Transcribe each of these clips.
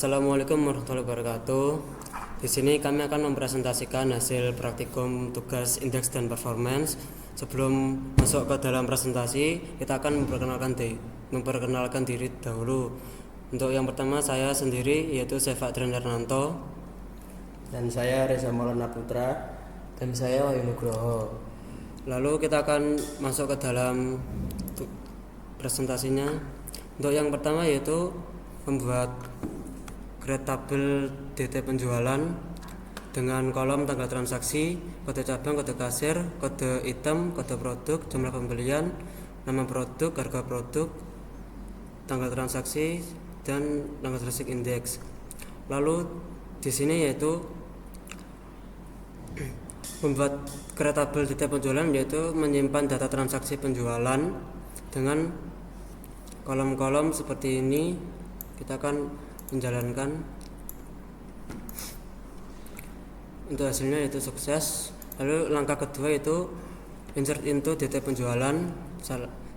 Assalamualaikum warahmatullahi wabarakatuh. Di sini kami akan mempresentasikan hasil praktikum tugas indeks dan performance. Sebelum masuk ke dalam presentasi, kita akan memperkenalkan diri dahulu. Untuk yang pertama, saya sendiri yaitu Seva Hernanto. Dan saya Reza Maulana Putra. Dan saya Wahyu Nugroho. Lalu kita akan masuk ke dalam presentasinya. Untuk yang pertama yaitu membuat create tabel DT penjualan dengan kolom tanggal transaksi, kode cabang, kode kasir, kode item, kode produk, jumlah pembelian, nama produk, harga produk, tanggal transaksi, dan tanggal transaksi indeks. Lalu di sini yaitu membuat create tabel DT penjualan, yaitu menyimpan data transaksi penjualan dengan kolom-kolom seperti ini. Kita akan menjalankan. Untuk hasilnya yaitu sukses. Lalu langkah kedua yaitu insert into DT penjualan,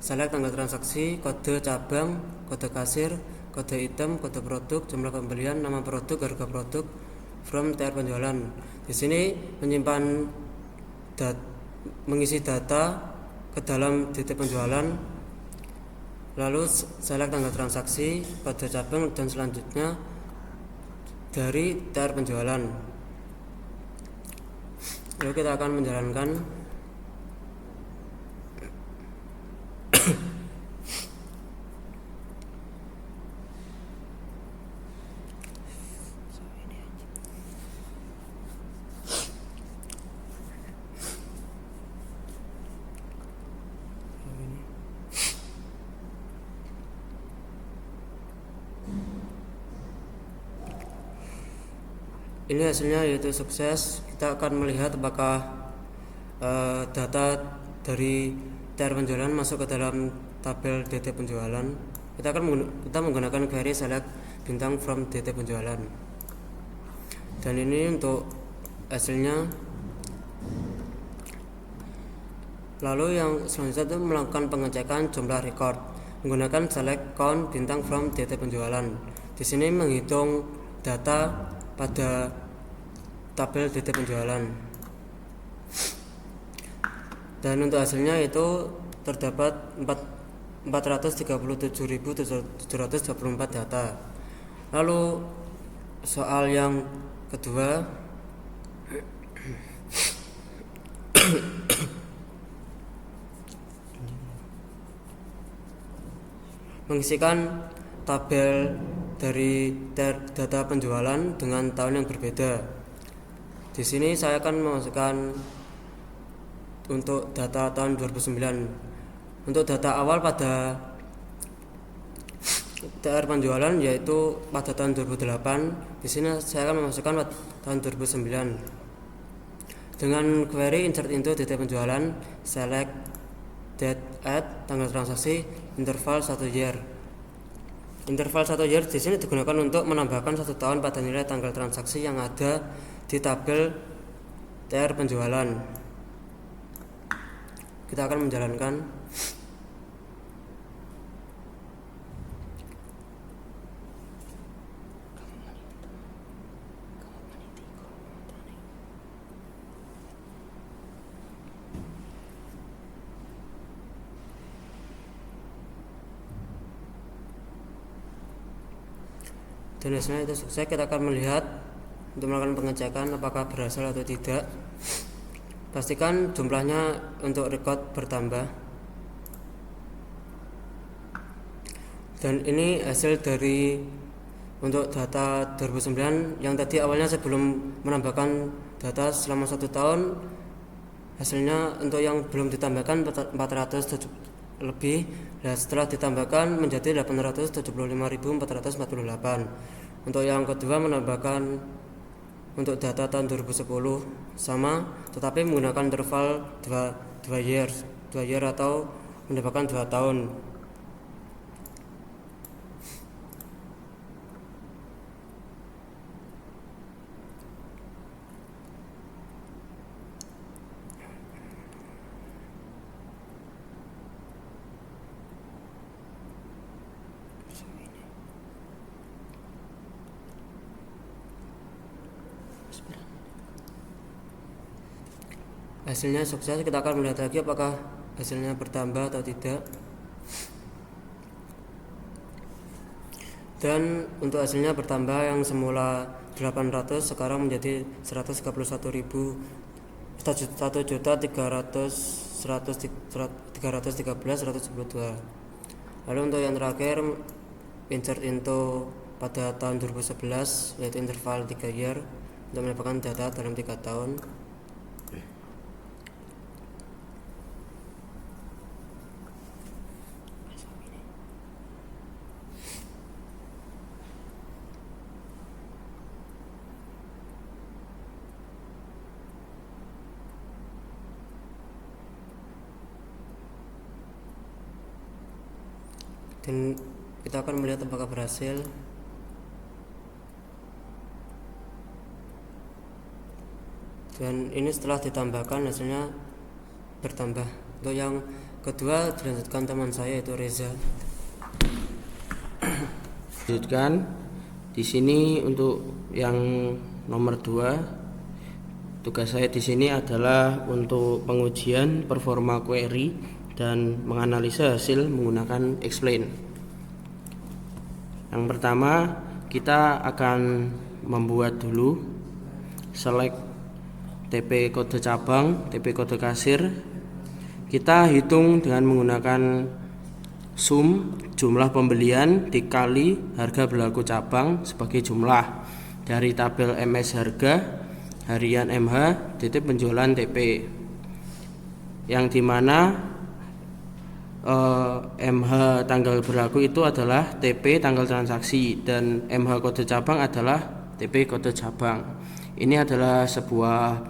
select tanggal transaksi, kode cabang, kode kasir, kode item, kode produk, jumlah pembelian, nama produk, harga produk from TR penjualan. Di sini menyimpan mengisi data ke dalam DT penjualan. Lalu select tanggal transaksi, kode cabang, dan selanjutnya dari TR penjualan. Lalu kita akan menjalankan. Ini hasilnya yaitu sukses. Kita akan melihat apakah data dari TR penjualan masuk ke dalam tabel DT penjualan. Kita menggunakan query select bintang from DT penjualan. Dan ini untuk hasilnya. Lalu yang selanjutnya itu melakukan pengecekan jumlah record menggunakan select count bintang from DT penjualan. Di sini menghitung data pada tabel DT penjualan. Dan untuk hasilnya itu terdapat 437.724 data. Lalu soal yang kedua, mengisikan tabel dari data penjualan dengan tahun yang berbeda. Di sini saya akan memasukkan untuk data tahun 2009. Untuk data awal pada TR penjualan yaitu pada tahun 2008. Di sini saya akan memasukkan tahun 2009. Dengan query insert into DT penjualan, select date at tanggal transaksi, interval 1 year. Interval 1 year di sini digunakan untuk menambahkan 1 tahun pada nilai tanggal transaksi yang ada di tabel TR penjualan. Kita akan menjalankan. Dan hasilnya itu sukses. Kita akan melihat untuk melakukan pengecekan apakah berhasil atau tidak. Pastikan jumlahnya untuk record bertambah. Dan ini hasil dari untuk data 2009 yang tadi awalnya sebelum menambahkan data selama 1 tahun, hasilnya untuk yang belum ditambahkan 400 lebih. Dan setelah ditambahkan menjadi 875.448. Untuk yang kedua menambahkan untuk data tahun 2010 sama, tetapi menggunakan interval 2 year atau menambahkan 2 tahun. Hasilnya sukses, kita akan melihat lagi apakah hasilnya bertambah atau tidak. Dan untuk hasilnya bertambah, yang semula 800 sekarang menjadi 113.132. Lalu untuk yang terakhir, insert into pada tahun 2011, yaitu interval 3 year untuk mendapatkan data dalam 3 tahun. Dan kita akan melihat apakah berhasil. Dan ini setelah ditambahkan hasilnya bertambah. Untuk yang kedua dilanjutkan teman saya, yaitu Reza. Lanjutkan di sini untuk yang nomor 2. Tugas saya di sini adalah untuk pengujian performa query dan menganalisa hasil menggunakan explain. Yang pertama, kita akan membuat dulu select TP kode cabang, TP kode kasir. Kita hitung dengan menggunakan sum jumlah pembelian dikali harga berlaku cabang sebagai jumlah dari tabel MS harga harian MH titik penjualan TP, yang dimana MH tanggal berlaku itu adalah TP tanggal transaksi dan MH kode cabang adalah TP kode cabang. Ini adalah sebuah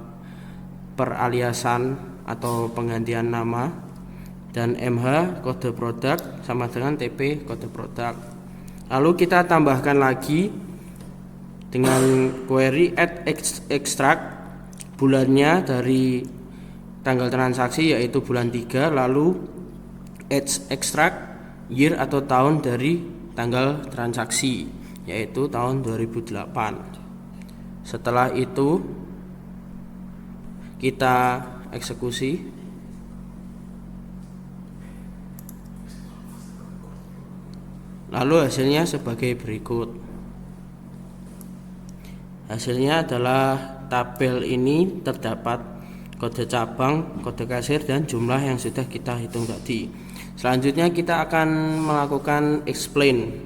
peraliasan atau penggantian nama, dan MH kode produk sama dengan TP kode produk. Lalu kita tambahkan lagi dengan query add extract bulannya dari tanggal transaksi, yaitu bulan 3, lalu extract year atau tahun dari tanggal transaksi, yaitu tahun 2008. Setelah itu kita eksekusi. Lalu hasilnya sebagai berikut. Hasilnya adalah tabel ini terdapat kode cabang, kode kasir, dan jumlah yang sudah kita hitung tadi. Selanjutnya kita akan melakukan explain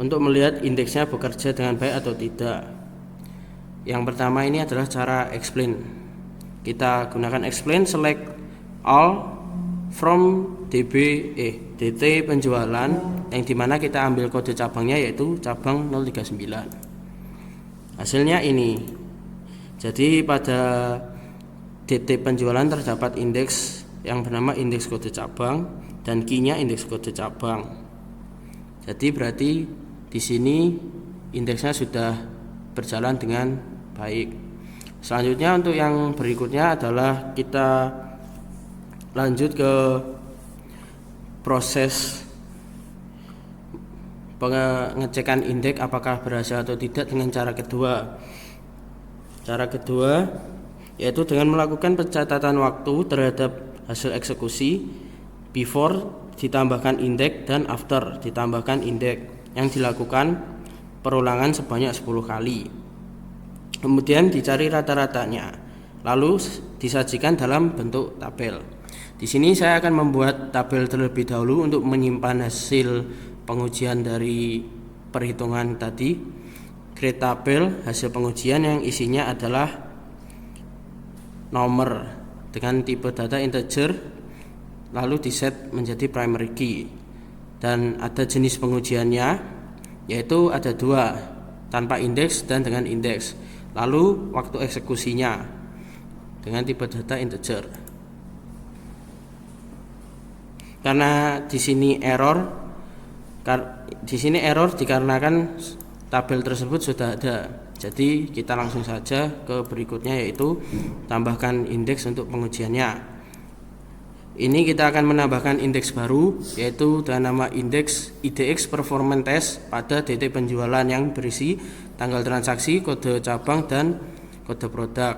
untuk melihat indeksnya bekerja dengan baik atau tidak. Yang pertama ini adalah cara explain. Kita gunakan explain select all from DT penjualan, yang dimana kita ambil kode cabangnya yaitu cabang 039. Hasilnya ini. Jadi pada DT penjualan terdapat indeks yang bernama indeks kode cabang dan key-nya indeks kode cabang. Jadi berarti di sini indeksnya sudah berjalan dengan baik. Selanjutnya untuk yang berikutnya adalah kita lanjut ke proses pengecekan indeks apakah berhasil atau tidak dengan cara kedua. Cara kedua yaitu dengan melakukan pencatatan waktu terhadap hasil eksekusi before ditambahkan indeks dan after ditambahkan indeks, yang dilakukan perulangan sebanyak 10 kali. Kemudian dicari rata-ratanya, lalu disajikan dalam bentuk tabel. Di sini saya akan membuat tabel terlebih dahulu untuk menyimpan hasil pengujian dari perhitungan tadi. Create tabel hasil pengujian yang isinya adalah nomor dengan tipe data integer, lalu diset menjadi primary key, dan ada jenis pengujiannya, yaitu ada 2, tanpa indeks dan dengan indeks. Lalu waktu eksekusinya dengan tipe data integer. Karena di sini error dikarenakan tabel tersebut sudah ada. Jadi kita langsung saja ke berikutnya, yaitu tambahkan indeks untuk pengujiannya. Ini kita akan menambahkan indeks baru, yaitu dengan nama indeks IDX performance test pada DT penjualan yang berisi tanggal transaksi, kode cabang, dan kode produk.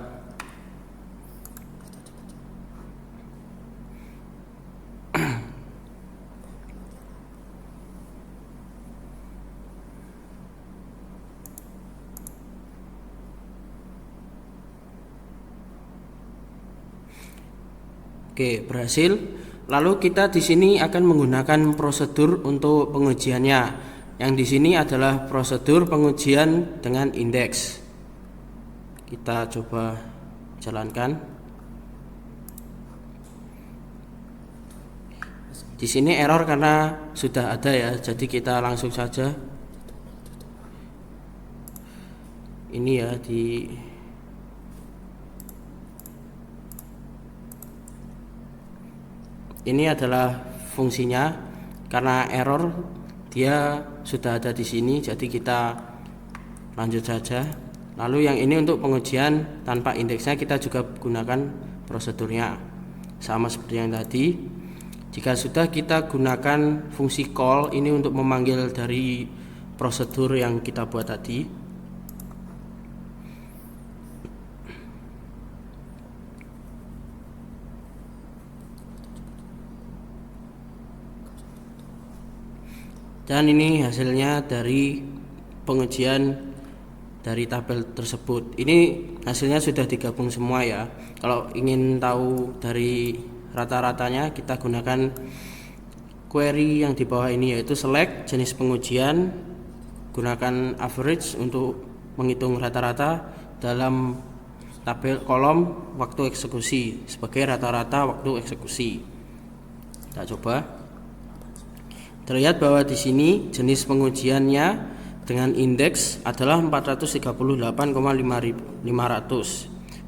Oke, berhasil. Lalu kita di sini akan menggunakan prosedur untuk pengujiannya. Yang di sini adalah prosedur pengujian dengan indeks. Kita coba jalankan. Di sini error karena sudah ada ya, jadi kita langsung saja. Ini ya Ini adalah fungsinya. Karena error dia sudah ada di sini, jadi kita lanjut saja. Lalu yang ini untuk pengujian tanpa indeksnya, kita juga gunakan prosedurnya sama seperti yang tadi. Jika sudah, kita gunakan fungsi call ini untuk memanggil dari prosedur yang kita buat tadi. Dan ini hasilnya dari pengujian dari tabel tersebut. Ini hasilnya sudah digabung semua ya. Kalau ingin tahu dari rata-ratanya, kita gunakan query yang di bawah ini, yaitu select jenis pengujian, gunakan average untuk menghitung rata-rata dalam tabel kolom waktu eksekusi sebagai rata-rata waktu eksekusi. Kita coba. Terlihat bahwa di sini jenis pengujiannya dengan indeks adalah 438,500.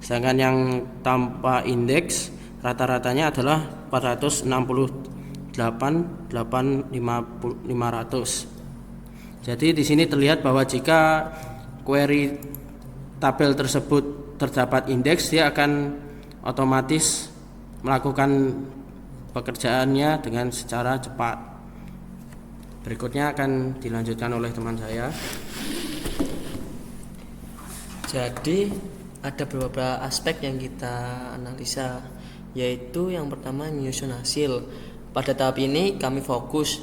Sedangkan yang tanpa indeks rata-ratanya adalah 468,500. Jadi di sini terlihat bahwa jika query tabel tersebut terdapat indeks, dia akan otomatis melakukan pekerjaannya dengan secara cepat. Berikutnya akan dilanjutkan oleh teman saya. Jadi ada beberapa aspek yang kita analisa, yaitu yang pertama menyusun hasil. Pada tahap ini kami fokus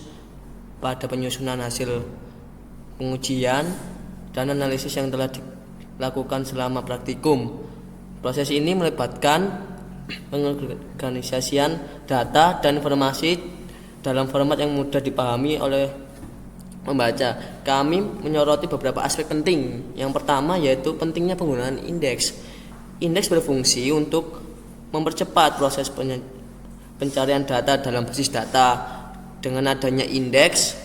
pada penyusunan hasil pengujian dan analisis yang telah dilakukan selama praktikum. Proses ini melibatkan pengorganisasian data dan informasi dalam format yang mudah dipahami oleh membaca. Kami menyoroti beberapa aspek penting. Yang pertama yaitu pentingnya penggunaan indeks. Indeks berfungsi untuk mempercepat proses pencarian data dalam basis data. Dengan adanya indeks,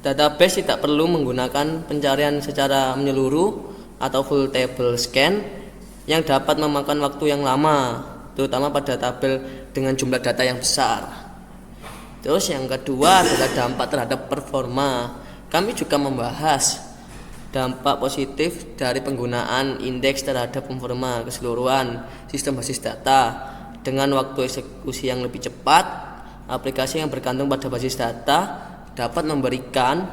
database tidak perlu menggunakan pencarian secara menyeluruh atau full table scan yang dapat memakan waktu yang lama, terutama pada tabel dengan jumlah data yang besar. Terus yang kedua adalah dampak terhadap performa. Kami juga membahas dampak positif dari penggunaan indeks terhadap performa keseluruhan sistem basis data. Dengan waktu eksekusi yang lebih cepat, aplikasi yang bergantung pada basis data dapat memberikan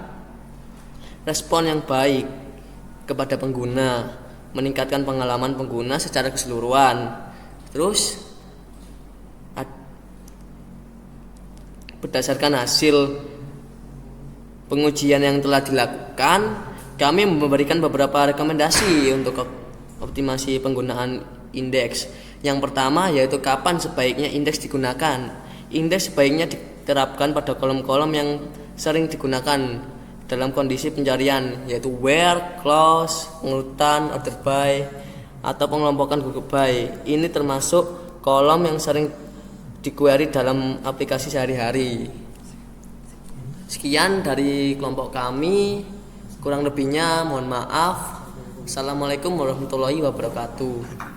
respon yang baik kepada pengguna, meningkatkan pengalaman pengguna secara keseluruhan. Terus berdasarkan hasil pengujian yang telah dilakukan, kami memberikan beberapa rekomendasi untuk optimasi penggunaan indeks. Yang pertama yaitu kapan sebaiknya indeks digunakan. Indeks sebaiknya diterapkan pada kolom-kolom yang sering digunakan dalam kondisi pencarian, yaitu where, clause, pengurutan, order by, atau pengelompokan group by. Ini termasuk kolom yang sering di-query dalam aplikasi sehari-hari. Sekian dari kelompok kami, kurang lebihnya mohon maaf. Assalamualaikum warahmatullahi wabarakatuh.